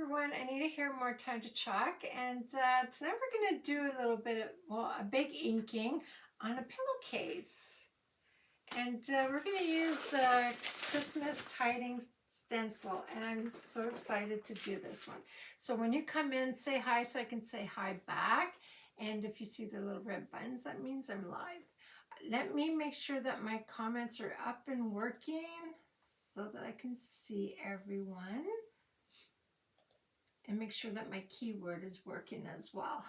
everyone. I need to hear more time to chalk, and tonight we're going to do a little bit of, well, a big inking on a pillowcase. And we're going to use the Christmas Tidings stencil, and I'm so excited to do this one. So when you come in, say hi so I can say hi back. And if you see the little red buttons, that means I'm live. Let me make sure that my comments are up and working so that I can see everyone. And make sure that my keyword is working as well.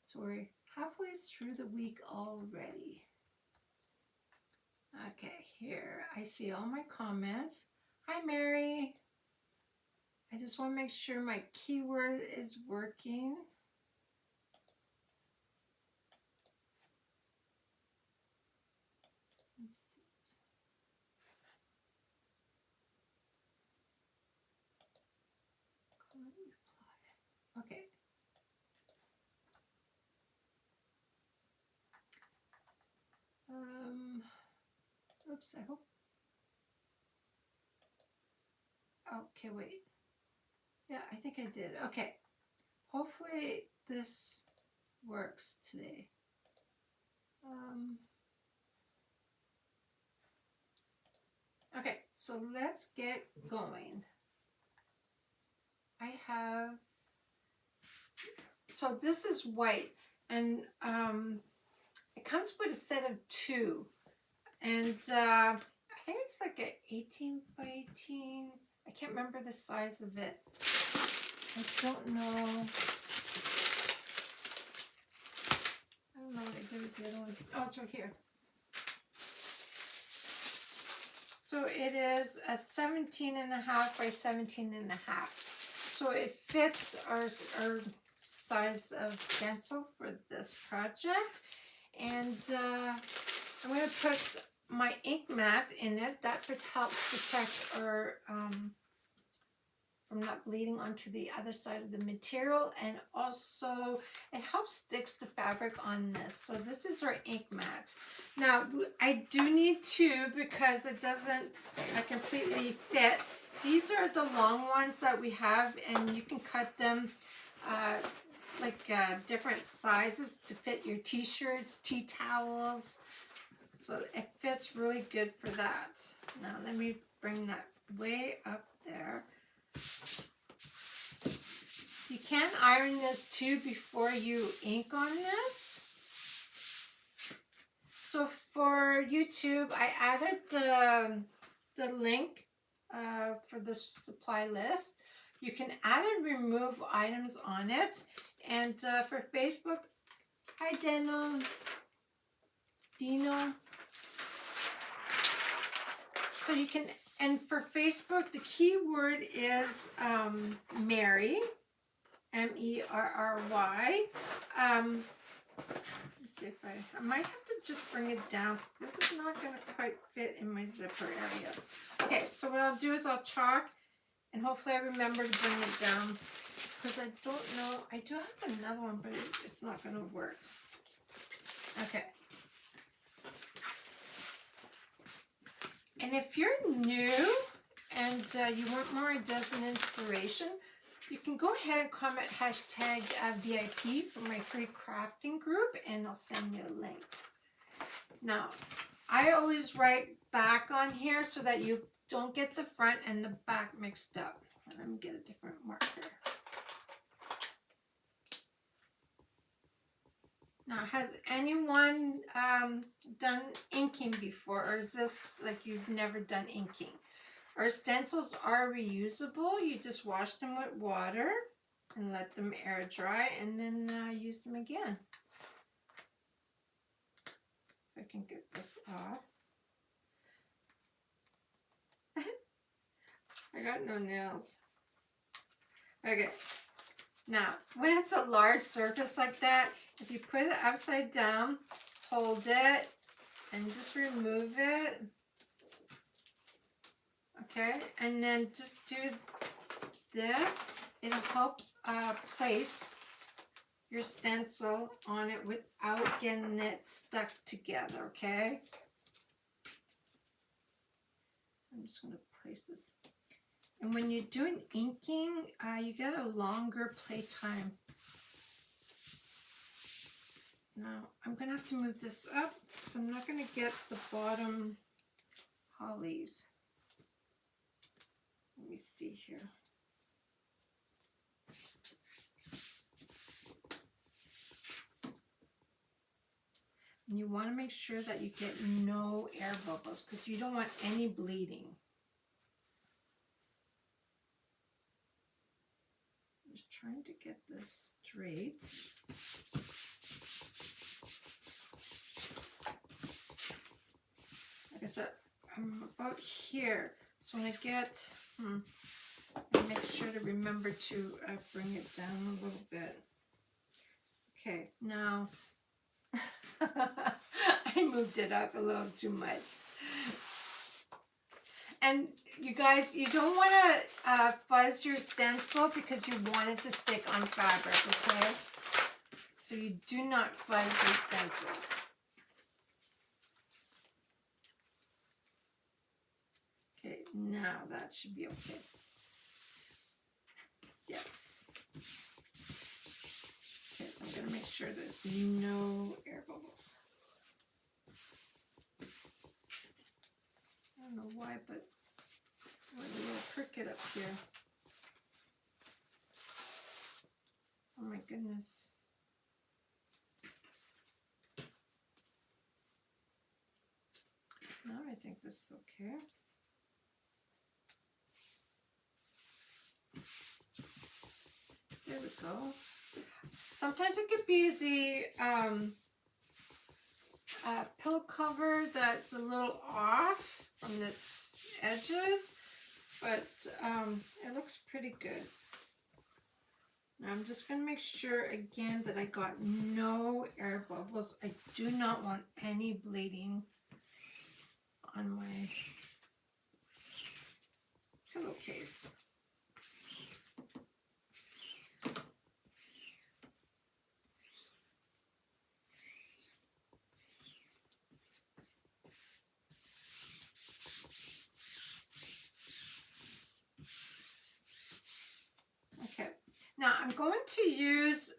So we're halfway through the week already. Okay, here I see all my comments. Hi, Mary. I just want to make sure my keyword is working. Let's see. Comment reply. Okay. Oops, I hope. Okay, wait. Yeah, I think I did. Okay. Hopefully this works today. Okay, so let's get going. I have, so this is white, and it comes with a set of 2, and I think it's like an 18 by 18. I can't remember the size of it. I don't know. I don't know what I did with the other one. Oh, it's right here. So it is a 17.5 by 17.5. So it fits our size of stencil for this project. And I'm going to put my ink mat in it. That helps protect our from not bleeding onto the other side of the material, and also it helps sticks the fabric on this. So this is our ink mat. Now I do need 2 because it doesn't completely fit. These are the long ones that we have, and you can cut them different sizes to fit your t-shirts, tea towels. So it fits really good for that. Now let me bring that way up there. You can iron this too before you ink on this. So for YouTube, I added the link for the supply list. You can add and remove items on it. And for Facebook, hi Dino. So you can, and for Facebook, the keyword is Mary, M-E-R-R-Y. Let's see if I might have to just bring it down because this is not going to quite fit in my zipper area. Okay, so what I'll do is I'll chalk, and hopefully I remember to bring it down because I don't know. I do have another one, but it's not going to work. Okay. And if you're new and you want more ideas and inspiration, you can go ahead and comment hashtag VIP for my free crafting group, and I'll send you a link. Now, I always write back on here so that you don't get the front and the back mixed up. Let me get a different marker. Now, has anyone done inking before, or is this like you've never done inking? Our stencils are reusable. You just wash them with water and let them air dry, and then use them again. If I can get this off. I got no nails. Okay. Now, when it's a large surface like that, if you put it upside down, hold it, and just remove it. Okay, and then just do this. It'll help place your stencil on it without getting it stuck together, okay? I'm just going to places. And when you're doing inking, you get a longer play time. Now, I'm going to have to move this up because I'm not going to get the bottom hollies. Let me see here. And you want to make sure that you get no air bubbles because you don't want any bleeding. I'm just trying to get this straight. Like I said, I'm about here. So when I get, I make sure to remember to bring it down a little bit. Okay, now I moved it up a little too much. And you guys, you don't want to fuzz your stencil because you want it to stick on fabric, okay? So you do not fuzz your stencil. Okay, now that should be okay. Yes. Okay, so I'm going to make sure there's no air bubbles. I don't know why, but we're a little crooked up here. Oh my goodness. Now I think this is okay. There we go. Sometimes it could be the pillow cover that's a little off from its edges, but it looks pretty good. Now I'm just going to make sure again that I got no air bubbles. I do not want any bleeding on my pillowcase. Okay, now I'm going to use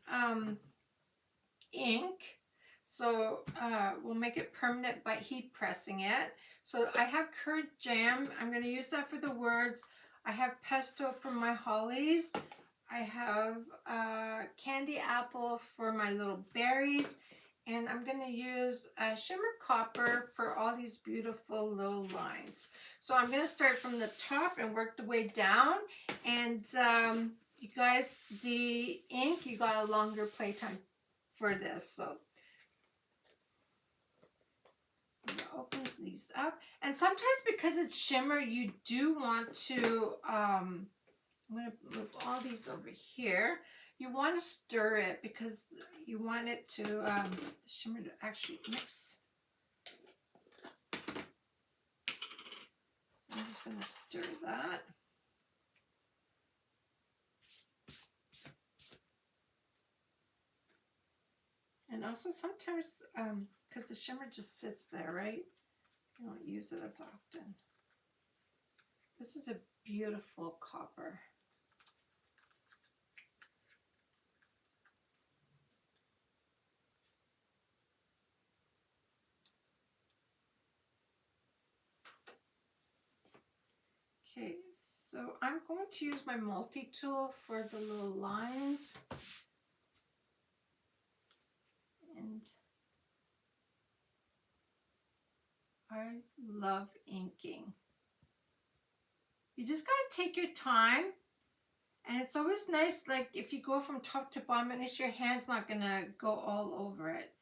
ink, so we'll make it permanent by heat pressing it. So I have curd jam. I'm going to use that for the words. I have pesto for my hollies. I have candy apple for my little berries. And I'm going to use shimmer copper for all these beautiful little lines. So I'm going to start from the top and work the way down. And you guys, the ink, you got a longer playtime for this. So I'm going to open these up. And sometimes because it's shimmer, you do want to, I'm going to move all these over here. You want to stir it because you want it to, the shimmer to actually mix. So I'm just going to stir that. And also sometimes, because the shimmer just sits there, right? You don't use it as often. This is a beautiful copper. Okay, so I'm going to use my multi-tool for the little lines. And I love inking. You just gotta take your time. And it's always nice, like if you go from top to bottom, at least your hand's not gonna go all over it.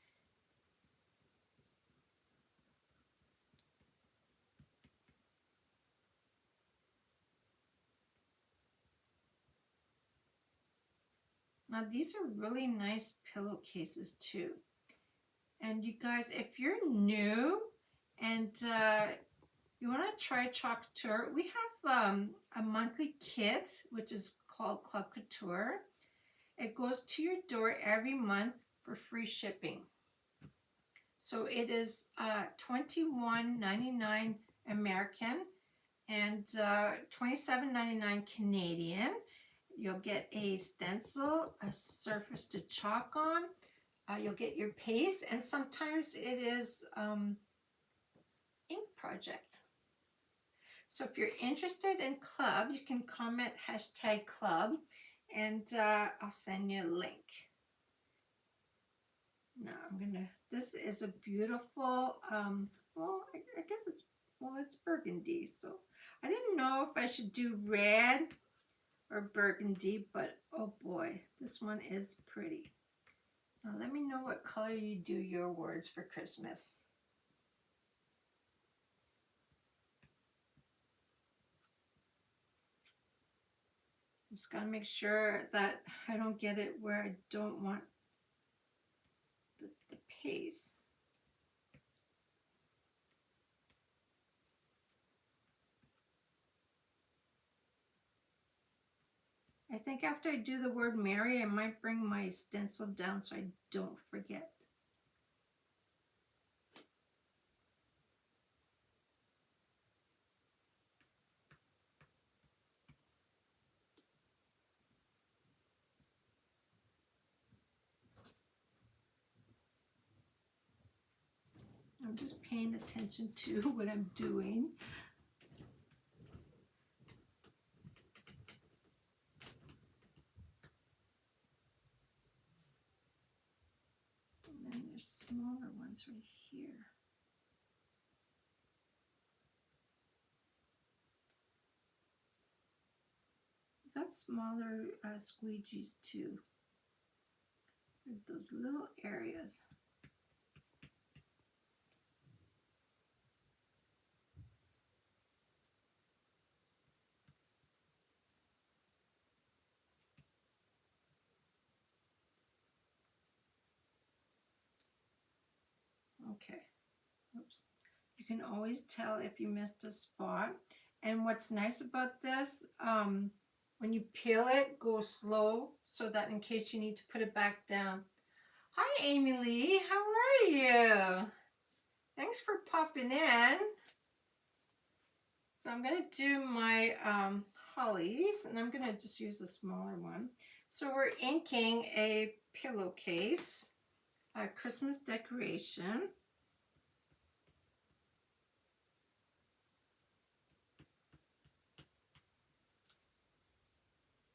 Now these are really nice pillowcases too. And you guys, if you're new and you want to try Couture, we have a monthly kit which is called Club Couture. It goes to your door every month for free shipping. So it is $21.99 American, and $27.99 Canadian. You'll get a stencil, a surface to chalk on. You'll get your paste, and sometimes it is ink project. So if you're interested in club, you can comment #club, and I'll send you a link. Now this is a beautiful, well, I guess it's burgundy. So I didn't know if I should do red or burgundy, but oh boy, this one is pretty. Now let me know what color you do your words for Christmas. Just gotta make sure that I don't get it where I don't want the paste. I think after I do the word Mary, I might bring my stencil down so I don't forget. I'm just paying attention to what I'm doing. And then there's smaller ones right here. Got smaller squeegees too. Those little areas. Okay, oops. You can always tell if you missed a spot. And what's nice about this, when you peel it, go slow so that in case you need to put it back down. Hi, Amy Lee. How are you? Thanks for popping in. So I'm going to do my hollies, and I'm going to just use a smaller one. So we're inking a pillowcase, a Christmas decoration.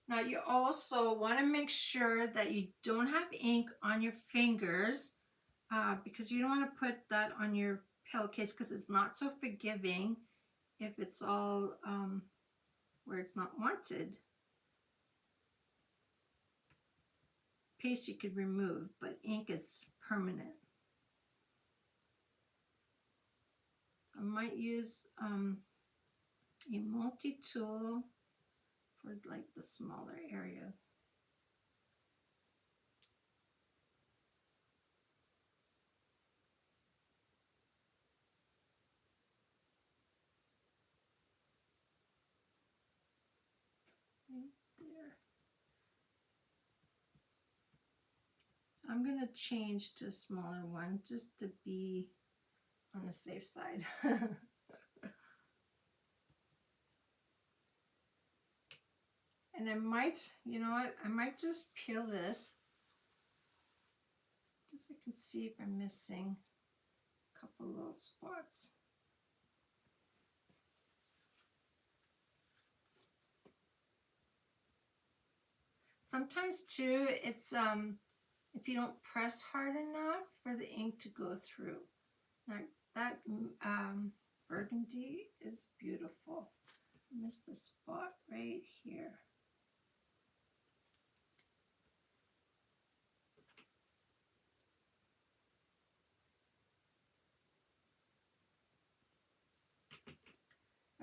Now you also want to make sure that you don't have ink on your fingers because you don't want to put that on your pillowcase because it's not so forgiving if it's all where it's not wanted. Paste you could remove, but ink is permanent. I might use a multi-tool for like the smaller areas. Right there. So I'm going to change to a smaller one just to be on the safe side. And I might, you know what, I might just peel this just so I can see if I'm missing a couple little spots. Sometimes too, it's if you don't press hard enough for the ink to go through. Now that burgundy is beautiful. I missed a spot right here.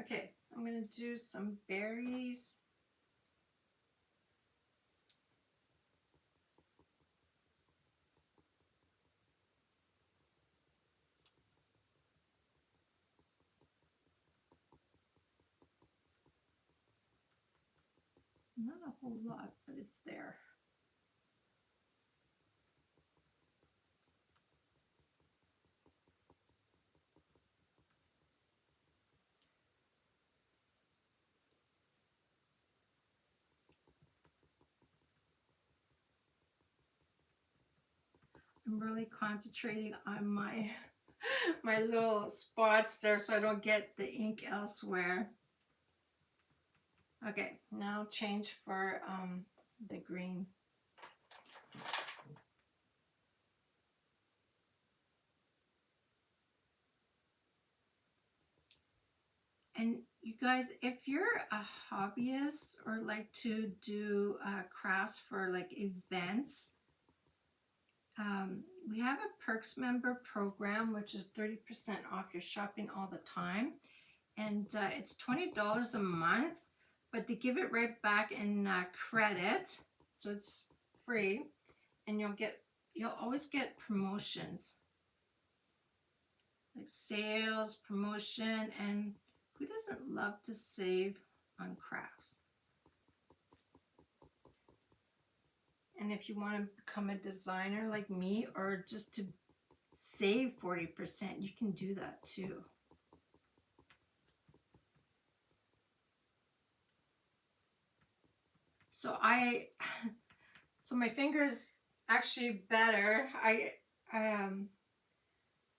Okay, I'm going to do some berries. It's not a whole lot, but it's there. I'm really concentrating on my my little spots there so I don't get the ink elsewhere. Okay, now change for the green. And you guys, if you're a hobbyist or like to do crafts for like events, we have a Perks member program, which is 30% off your shopping all the time. And it's $20 a month, but they give it right back in credit. So it's free, and you'll always get promotions. Like sales, promotion, and who doesn't love to save on crafts? And if you want to become a designer like me, or just to save 40%, you can do that too. So so my fingers actually better.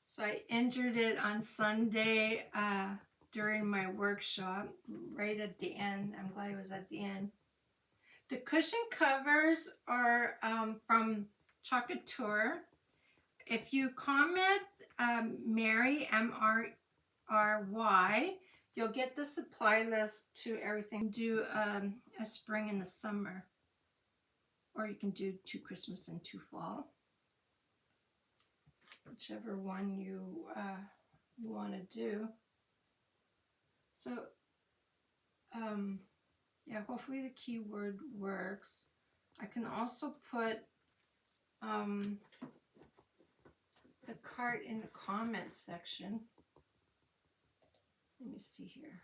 So I injured it on Sunday during my workshop, right at the end. I'm glad it was at the end. The cushion covers are from Couture. If you comment Mary, MRRY, you'll get the supply list to everything. Do a spring and a summer, or you can do 2 Christmas and 2 fall, whichever one you want to do. So yeah, hopefully the keyword works. I can also put the cart in the comments section. Let me see here.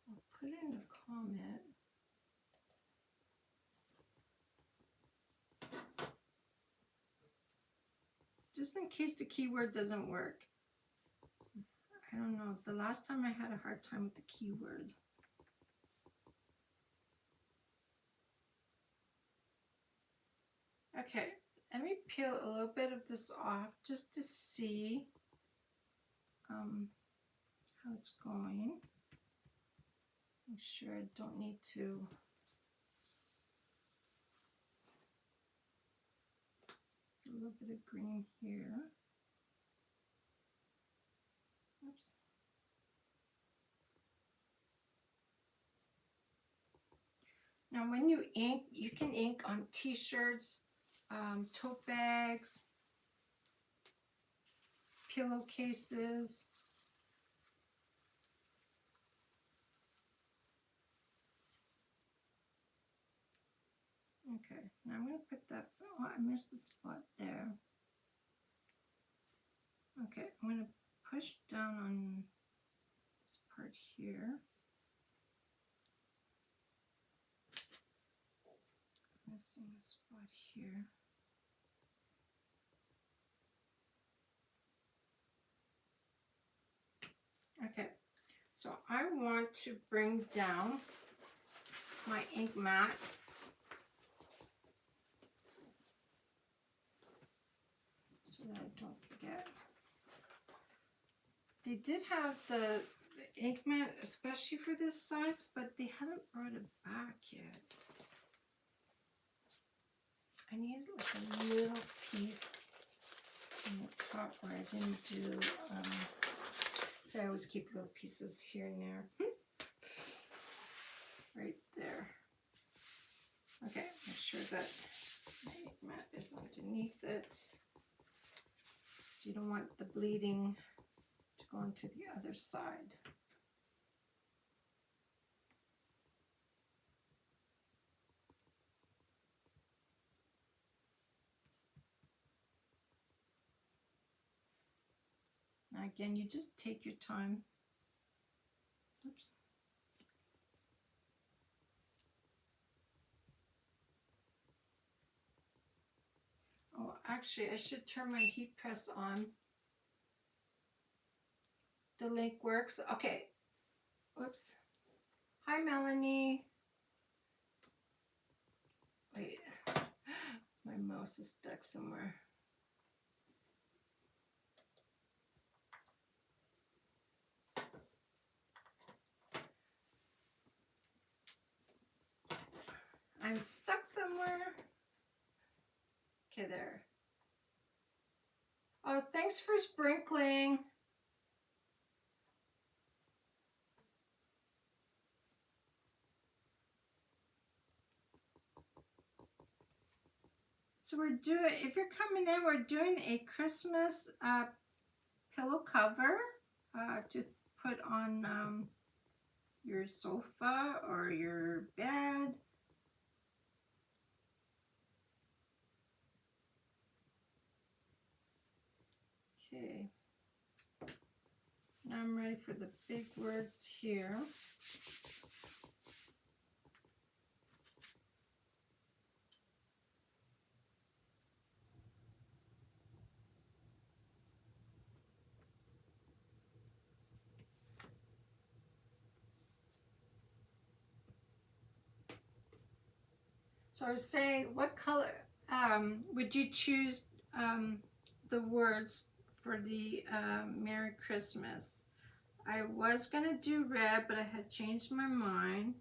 I'll put it in the comment. Just in case the keyword doesn't work. I don't know. The last time I had a hard time with the keyword. Okay, let me peel a little bit of this off just to see how it's going. Make sure I don't need to. There's a little bit of green here. Oops. Now when you ink, you can ink on t-shirts, tote bags, pillowcases. Okay, now I'm going to put that, oh, I missed the spot there. Okay, I'm going to push down on this part here. Missing a spot here. Okay, so I want to bring down my ink mat so that I don't forget. They did have the ink mat especially for this size, but they haven't brought it back yet. I needed like a little piece on the top where I didn't do, so I always keep little pieces here and there. Right there. Okay, make sure that my ink mat is underneath it. So you don't want the bleeding to go into the other side. Now again, you just take your time. Oops. Oh, actually, I should turn my heat press on. The link works. Okay. Whoops. Hi, Melanie. Wait, my mouse is stuck somewhere. I'm stuck somewhere. Okay, there. Oh, thanks for sprinkling. So we're doing, if you're coming in, we're doing a Christmas pillow cover to put on your sofa or your bed. Okay. Now I'm ready for the big words here. So I was saying, what color would you choose the words for the Merry Christmas? I was gonna do red, but I had changed my mind.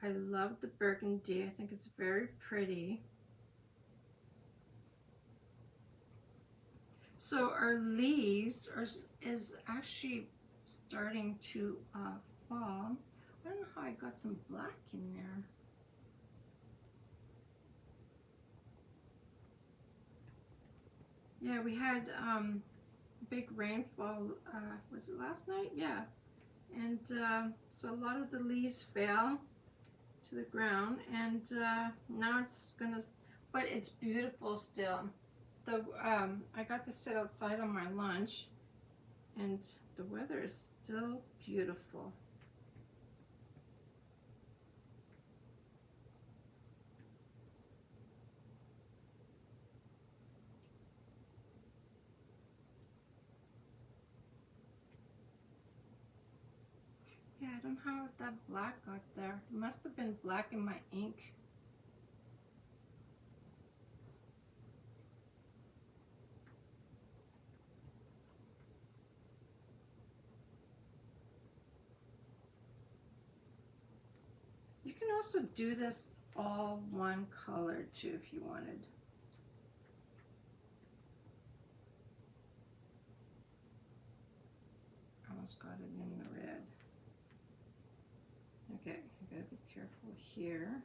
I love the burgundy. I think it's very pretty. So our leaves is actually starting to fall. I don't know how I got some black in there. Yeah, we had big rainfall, was it last night? Yeah. And so a lot of the leaves fell to the ground, and now it's gonna, but it's beautiful still. The I got to sit outside on my lunch, and the weather is still beautiful. Yeah, I don't know how that black got there. It must have been black in my ink. You can also do this all one color too if you wanted. Almost got it in the red. Okay, I gotta be careful here.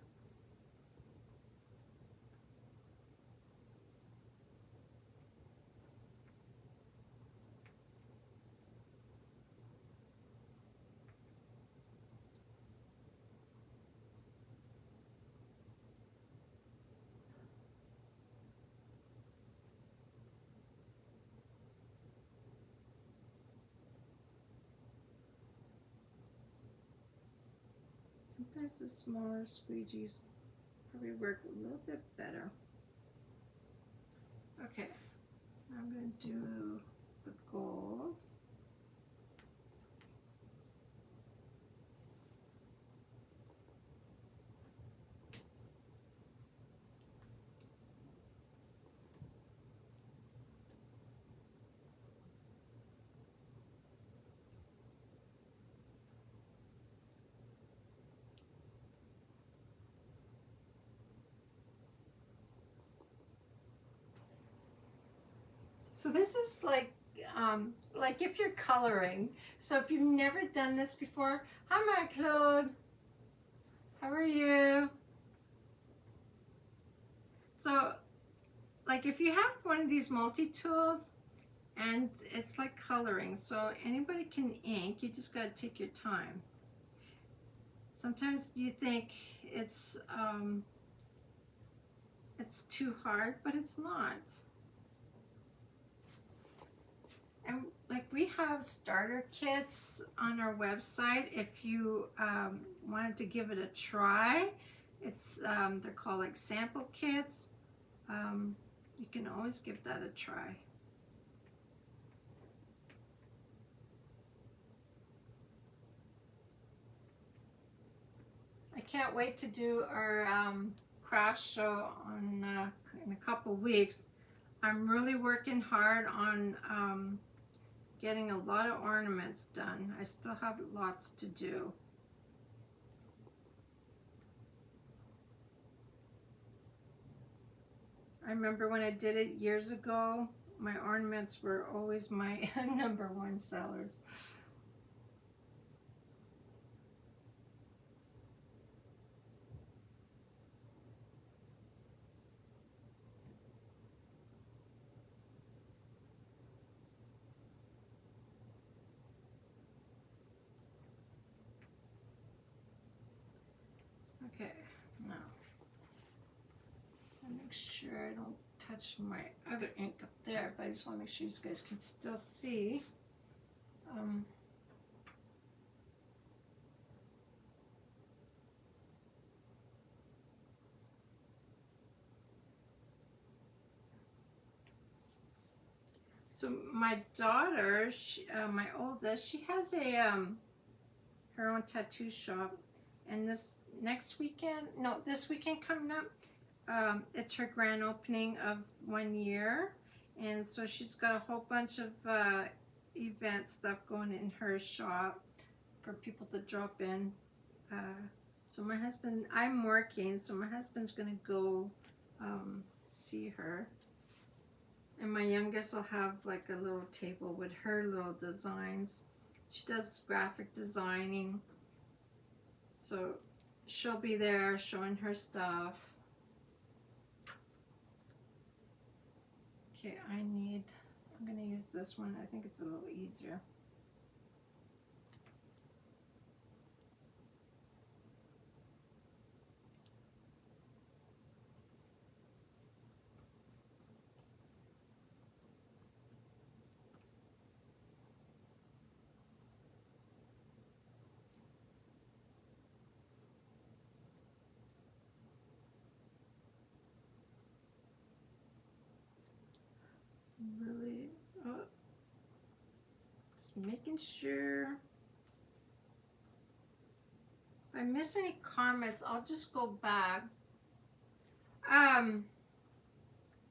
Sometimes the smaller squeegees probably work a little bit better. Okay, I'm going to do the gold. So this is like if you're coloring. So if you've never done this before, hi Mark Claude, how are you? So like if you have one of these multi-tools and it's like coloring, so anybody can ink, you just got to take your time. Sometimes you think it's too hard, but it's not. And like we have starter kits on our website if you wanted to give it a try. It's they're called like sample kits. You can always give that a try. I can't wait to do our craft show on in a couple weeks. I'm really working hard on getting a lot of ornaments done. I still have lots to do. I remember when I did it years ago, my ornaments were always my #1 sellers. Okay, now I'll make sure I don't touch my other ink up there, but I just want to make sure you guys can still see. So my daughter, my oldest, she has a her own tattoo shop, and this weekend coming up, it's her grand opening of 1 year, and so she's got a whole bunch of event stuff going in her shop for people to drop in. So I'm working, so my husband's gonna go see her. And my youngest will have like a little table with her little designs. She does graphic designing. So she'll be there showing her stuff. Okay, I'm gonna use this one. I think it's a little easier. Really, just making sure. If I miss any comments, I'll just go back.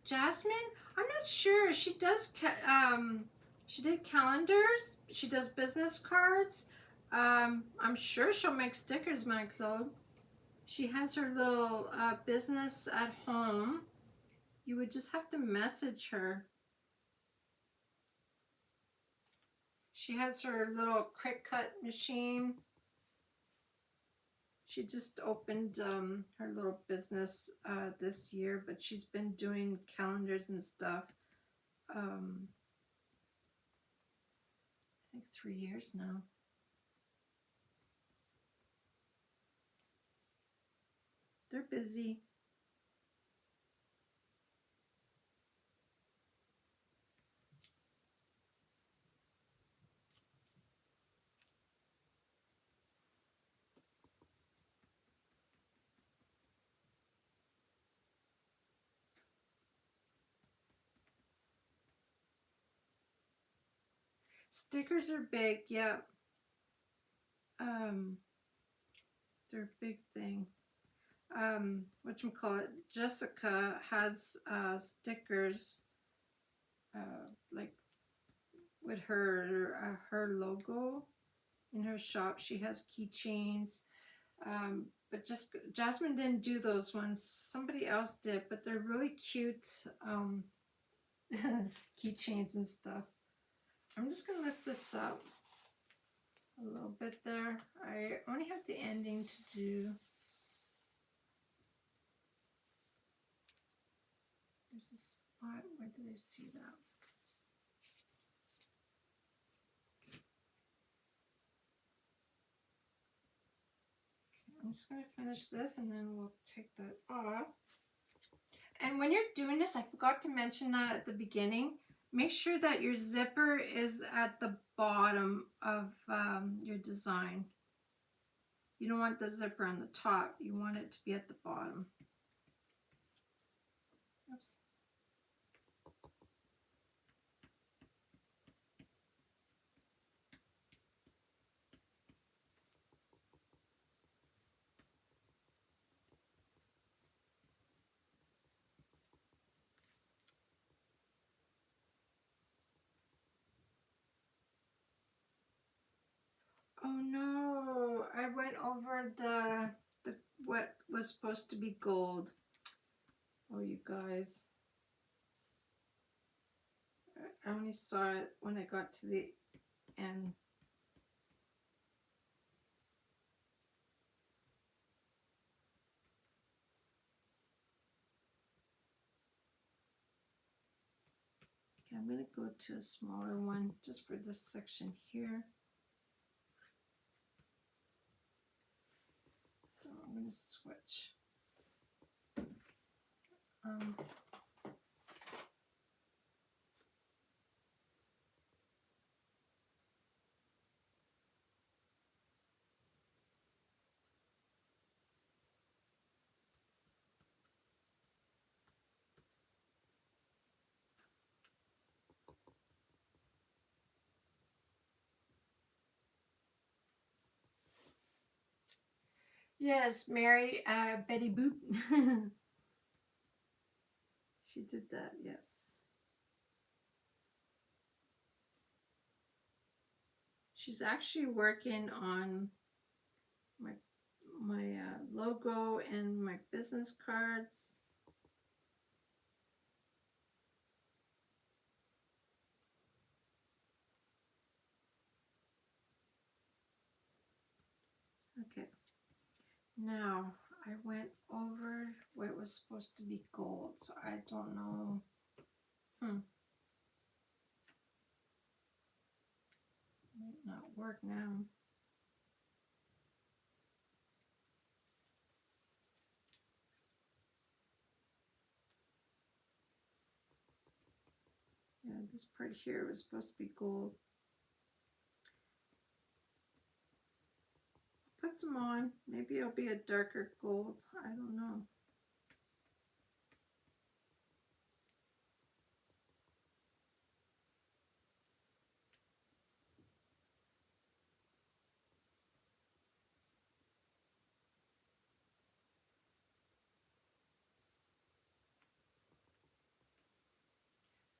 Jasmine, I'm not sure. She did calendars. She does business cards. I'm sure she'll make stickers, Claude. She has her little business at home. You would just have to message her. She has her little quick cut machine. She just opened her little business this year, but she's been doing calendars and stuff. I think 3 years now. They're busy. Stickers are big, yeah. They're a big thing. Whatchamacallit, Jessica has stickers like with her logo in her shop. She has keychains, but just Jasmine didn't do those ones. Somebody else did, but they're really cute keychains and stuff. I'm just gonna lift this up a little bit there. I only have the ending to do. There's a spot. Where did I see that? Okay, I'm just going to finish this and then we'll take that off. And when you're doing this, I forgot to mention that at the beginning. Make sure that your zipper is at the bottom of your design. You don't want the zipper on the top. You want it to be at the bottom. Oops. Oh no, I went over the what was supposed to be gold. Oh, you guys. I only saw it when I got to the end. Okay, I'm going to go to a smaller one just for this section here. So I'm going to switch. Yes, Mary, Betty Boop. She did that, yes. She's actually working on my logo and my business cards. Okay. Now, I went over where it was supposed to be gold, so I don't know. Might not work now. Yeah, this part here was supposed to be gold. Put some on. Maybe it'll be a darker gold. I don't know.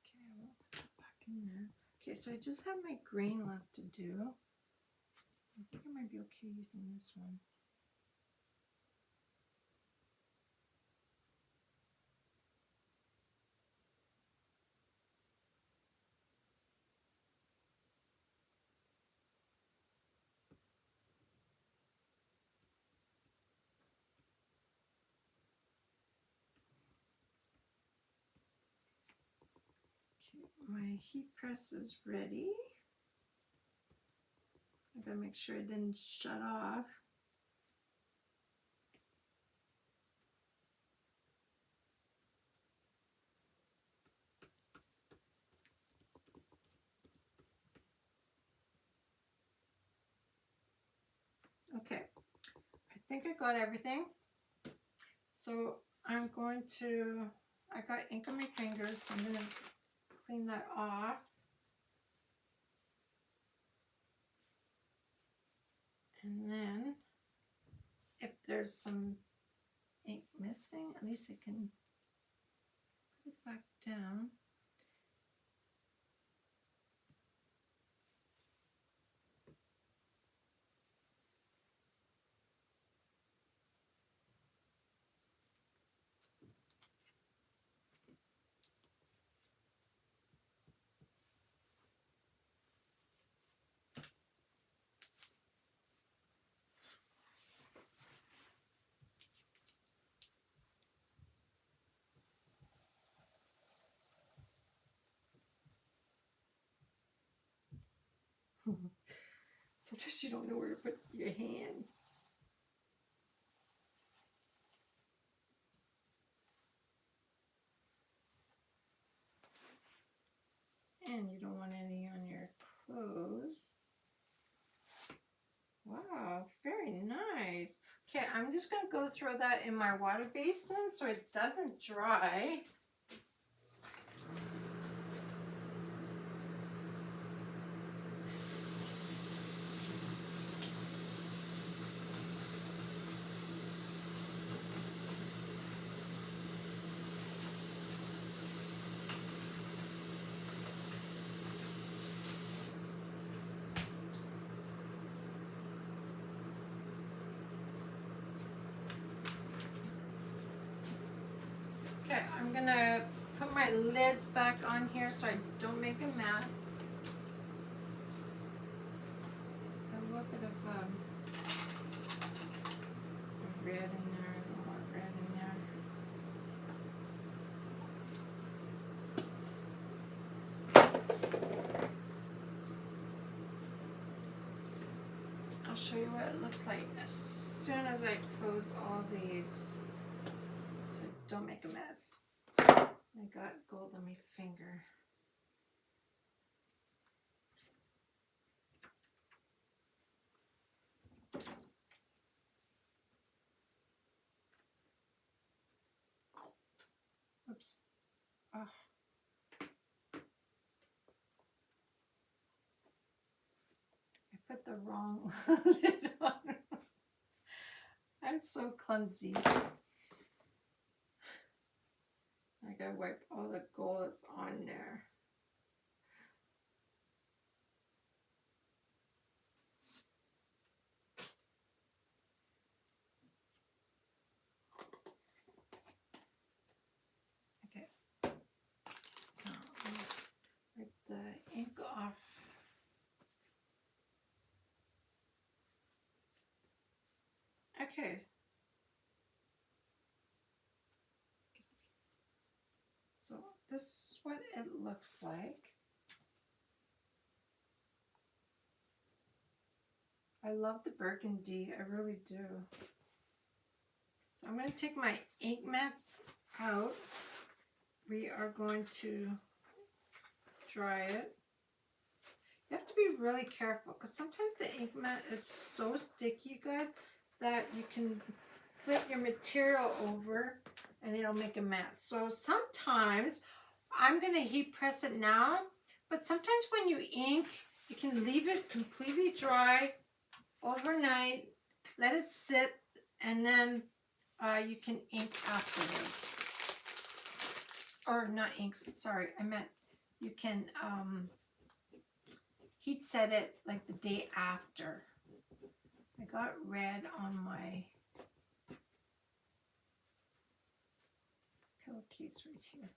Okay, I won't put that back in there. Okay, so I just have my green left to do. I think I might be okay using this one. Okay, my heat press is ready. I gotta make sure it didn't shut off. Okay, I think I got everything. So I'm going to, I got ink on my fingers, so I'm going to clean that off. And then if there's some ink missing, at least I can put it back down. Sometimes you don't know where to put your hand. And you don't want any on your clothes. Wow, very nice. Okay, I'm just going to go throw that in my water basin so it doesn't dry. gonna put my lids back on here so I don't make a mess. A little bit of red in there, a little more red in there. I'll show you what it looks like as soon as I close all these so I don't make a mess. I got gold on my finger. Oops. Oh. I put the wrong lid on. I'm so clumsy. I gotta wipe all the gold that's on there. Okay. Wipe the ink off. Okay. So this is what it looks like. I love the burgundy, I really do. So I'm going to take my ink mats out. We are going to dry it. You have to be really careful because sometimes the ink mat is so sticky, you guys, that you can flip your material over and it'll make a mess. So sometimes I'm going to heat press it now, but sometimes when you ink, you can leave it completely dry overnight, let it sit, and then you can ink afterwards. Or not ink, sorry, I meant you can heat set it like the day after. I got red on my pillowcase right here.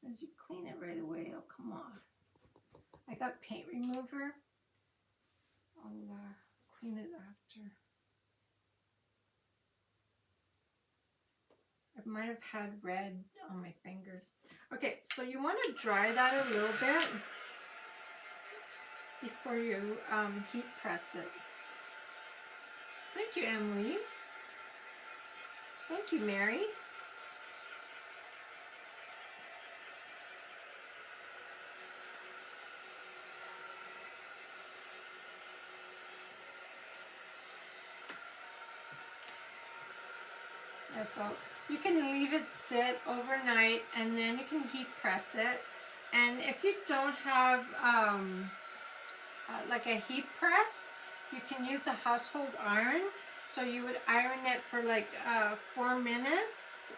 As you clean it right away, it'll come off. I got paint remover. I'll clean it after. I might have had red on my fingers. Okay, so you want to dry that a little bit before you heat press it. Thank you, Emily. Thank you, Mary. Yeah, so you can leave it sit overnight and then you can heat press it. And if you don't have like a heat press, you can use a household iron. So you would iron it for like 4 minutes,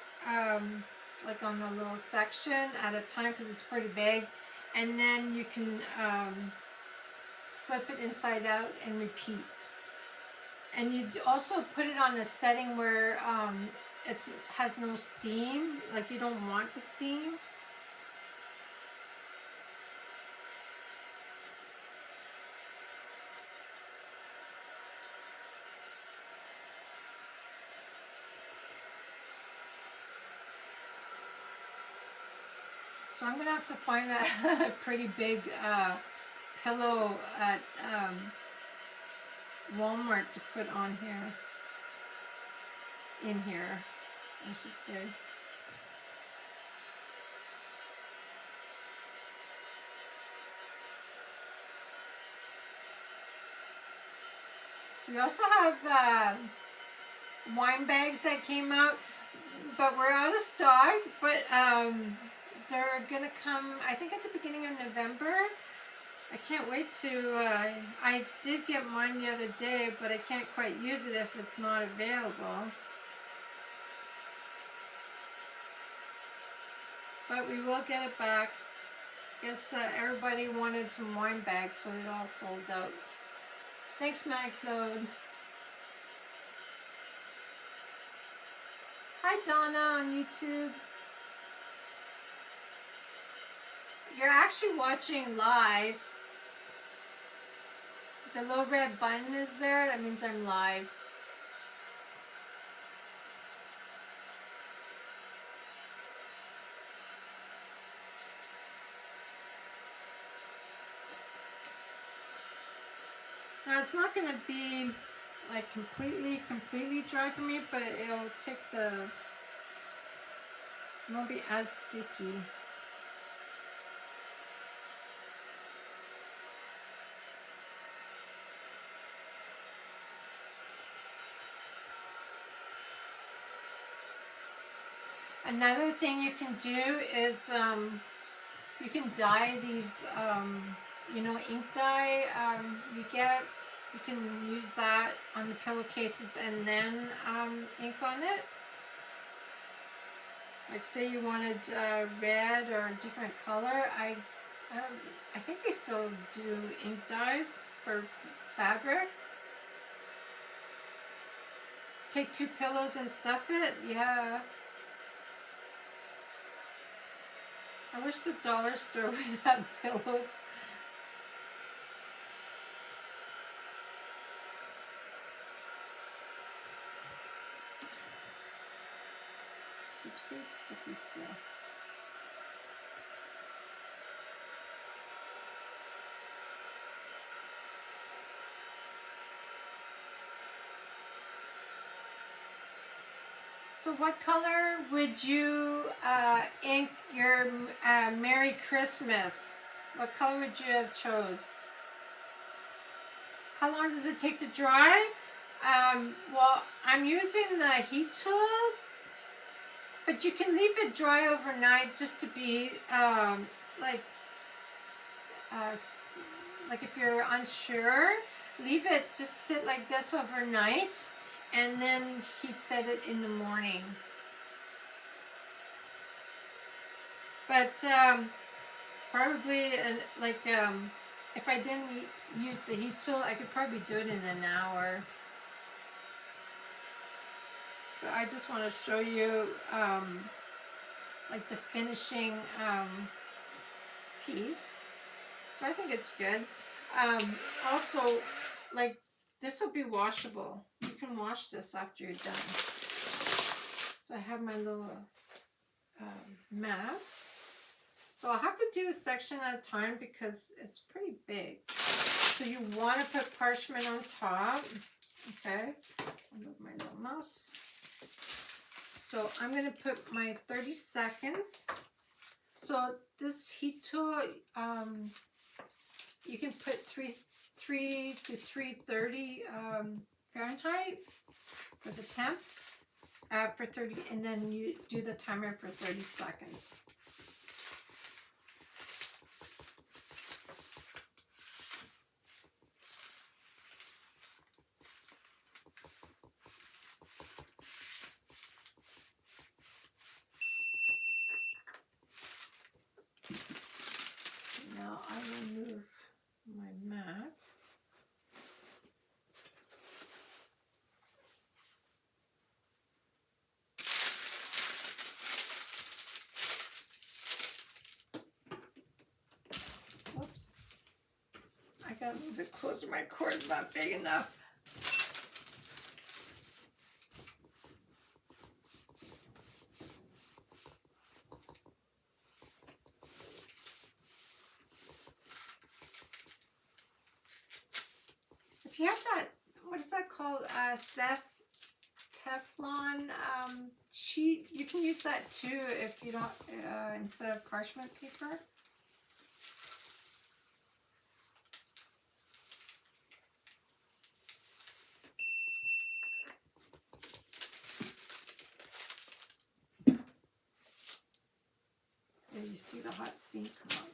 like on a little section at a time because it's pretty big. And then you can flip it inside out and repeat. And you also put it on a setting where it has no steam, like you don't want the steam. So I'm gonna have to find a pretty big pillow at Walmart to put on here. In here, I should say. We also have wine bags that came out, but we're out of stock. But they're gonna come, I think, at the beginning of November. I can't wait to. I did get mine the other day, but I can't quite use it if it's not available. But we will get it back. Guess everybody wanted some wine bags, so it all sold out. Thanks, Max Load. Hi Donna on YouTube. You're actually watching live. The little red button is there. That means I'm live. Now it's not going to be like completely dry for me, but it'll take the, it won't be as sticky. Another thing you can do is you can dye these, you know, ink dye you get. You can use that on the pillowcases and then ink on it. Like say you wanted red or a different color. I think they still do ink dyes for fabric. Take 2 pillows and stuff it. Yeah. I wish the dollar store would have pillows. So it's pretty sticky still. So what color would you ink your Merry Christmas? What color would you have chose? How long does it take to dry? Well, I'm using the heat tool, but you can leave it dry overnight just to be like if you're unsure, leave it, just sit like this overnight, and then heat set it in the morning. But probably if I didn't use the heat tool, I could probably do it in an hour. But I just want to show you like the finishing piece. So I think it's good. Also, like, this will be washable. You can wash this after you're done. So I have my little mats. So I'll have to do a section at a time because it's pretty big. So you want to put parchment on top. Okay. I'll move my little mouse. So I'm going to put my 30 seconds. So this heat tool, you can put 3 to 330 Fahrenheit for the temp for 30, and then you do the timer for 30 seconds. Now I will move my mat. Whoops. I gotta move it closer. My cord's not big enough. If you have that, what is that called? Teflon sheet. You can use that too if you don't, instead of parchment paper. There you see the hot steam come on.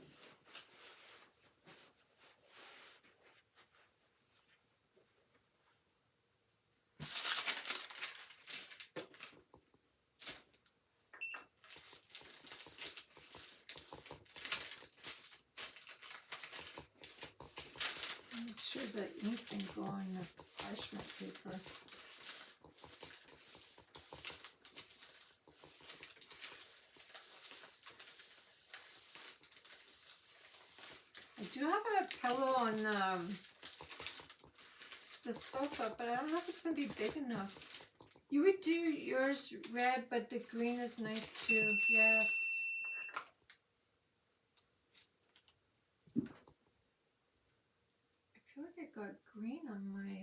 Make sure the ink can go on the parchment paper. do have a pillow on the sofa, but I don't know if it's going to be big enough. You would do yours red, but the green is nice too. Yes. I feel like I got green on my...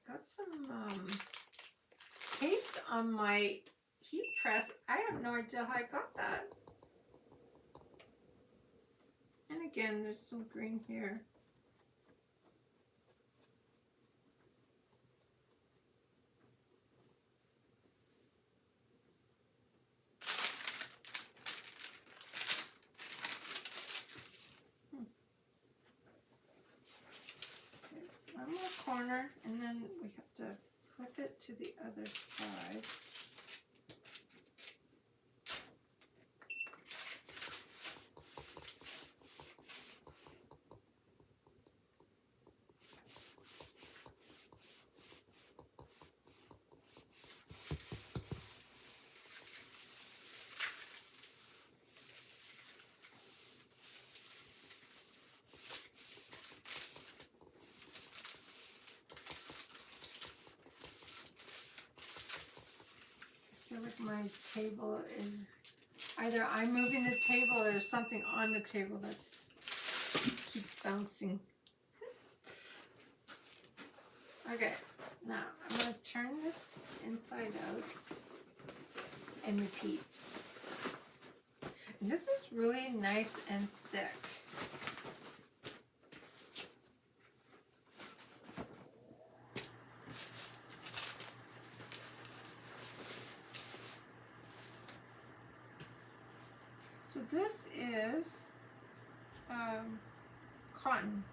I got some paste on my heat press. I have no idea how I got that. And again, there's some green here. One more corner, and then we have to flip it to the other side. I feel like my table is either I'm moving the table or there's something on the table that's keeps bouncing. Okay, now I'm going to turn this inside out and repeat. And this is really nice and thick. So this is cotton,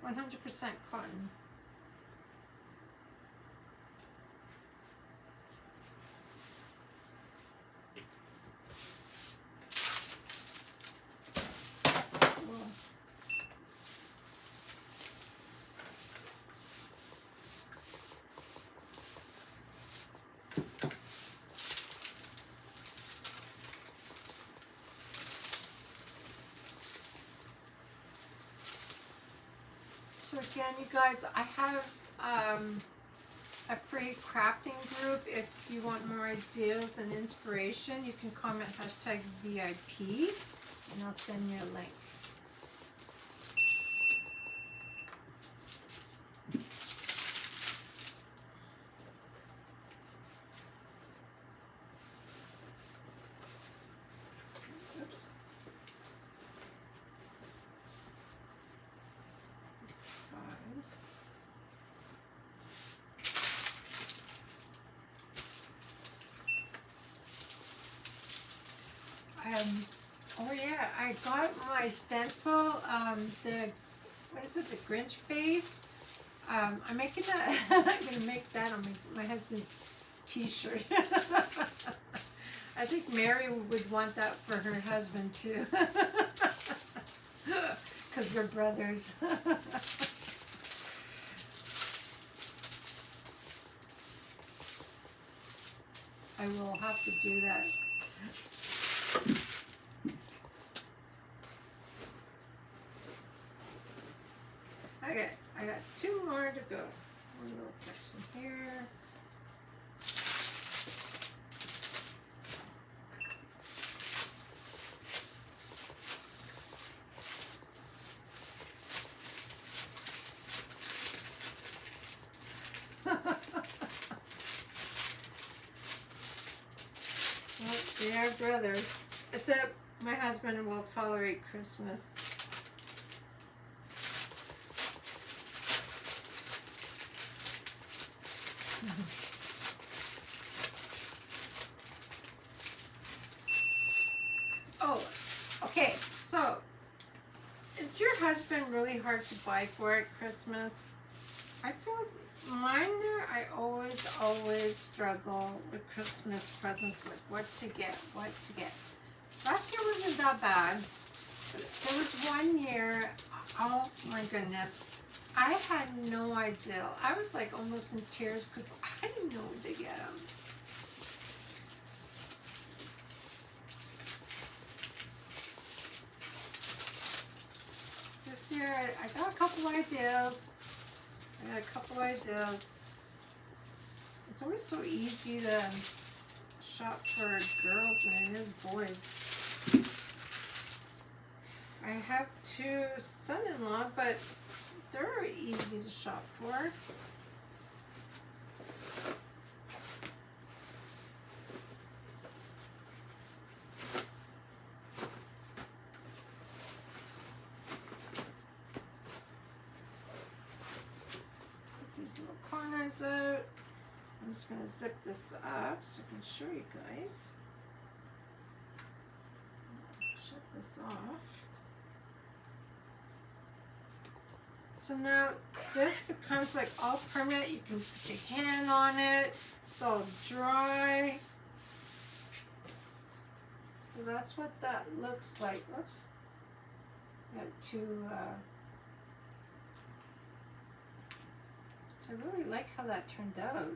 100% cotton. Whoa. So again, you guys, I have a free crafting group. If you want more ideas and inspiration, you can comment #VIP and I'll send you a link. Oops. This side. Oh yeah, I got my stencil, the, what is it, the Grinch face. I'm making that, I'm gonna make that on my husband's t-shirt. I think Mary would want that for her husband too. Because they're brothers. I will have to do that. Okay, I got 2 more to go. One little section here. Well, they are brothers. Except my husband will tolerate Christmas. Oh, okay, so is your husband really hard to buy for at Christmas? I feel like mine there, I always struggle with Christmas presents, like what to get. Last year wasn't that bad. There was one year, oh my goodness, I had no idea. I was like almost in tears because I didn't know what to get him. here. I got a couple ideas. It's always so easy to shop for girls than it is boys. I have 2 son-in-law, but they're easy to shop for. These little corners out. I'm just going to zip this up so I can show you guys. Shut this off. So now this becomes like all permanent. You can put your hand on it. It's all dry. So that's what that looks like. Oops. Got 2. So I really like how that turned out.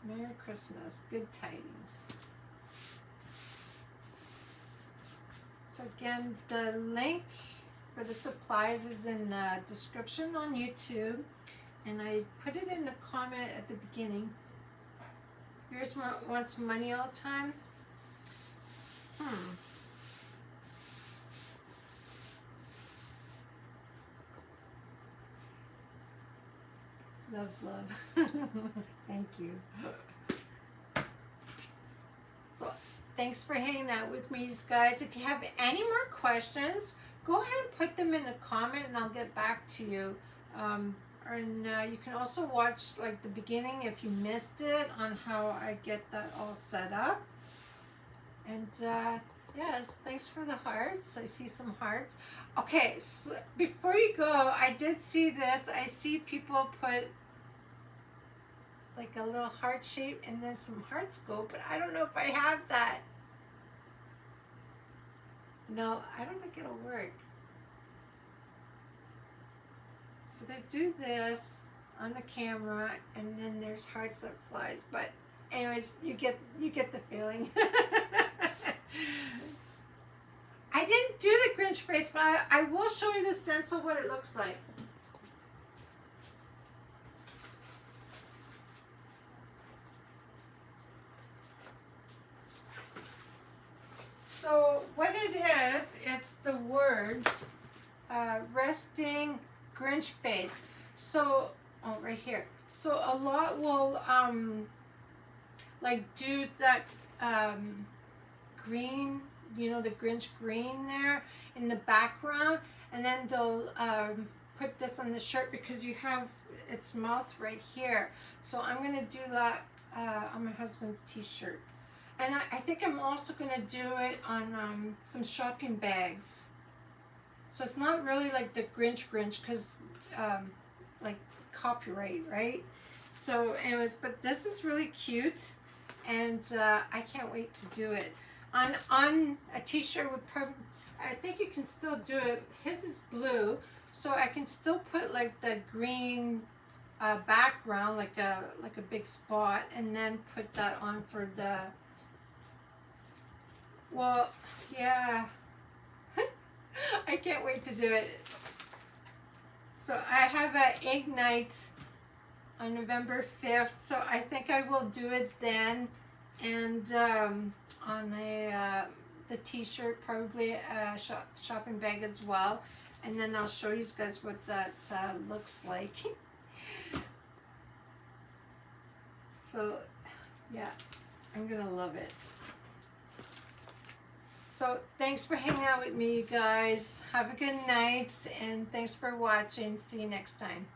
Merry Christmas. Good tidings. So again, the link for the supplies is in the description on YouTube, and I put it in the comment at the beginning. Here's what wants money all the time. Love, love. Thank you. So thanks for hanging out with me, guys. If you have any more questions, go ahead and put them in a comment and I'll get back to you. You can also watch like the beginning if you missed it on how I get that all set up. And yes, thanks for the hearts. I see some hearts. Okay, so before you go, I did see this. I see people put like a little heart shape and then some hearts go, but I don't know if I have that. No, I don't think it'll work. So they do this on the camera and then there's hearts that flies, but anyways, you get the feeling. I didn't do the Grinch face, but I will show you the stencil what it looks like. So what it is, it's the words resting Grinch face. So, oh, right here. So a lot will like do that green, you know, the Grinch green there in the background, and then they'll put this on the shirt because you have its mouth right here. So I'm gonna do that on my husband's t-shirt. And I think I'm also going to do it on some shopping bags. So it's not really like the Grinch because like copyright, right? So anyways, but this is really cute. And I can't wait to do it. On a t-shirt with probably, I think you can still do it. His is blue. So I can still put like the green background, like a big spot. And then put that on for the... Well, yeah, I can't wait to do it. So I have an Ignite on November 5th, so I think I will do it then. And on the t-shirt, probably a shopping bag as well. And then I'll show you guys what that looks like. So, yeah, I'm going to love it. So thanks for hanging out with me, you guys. Have a good night, and thanks for watching. See you next time.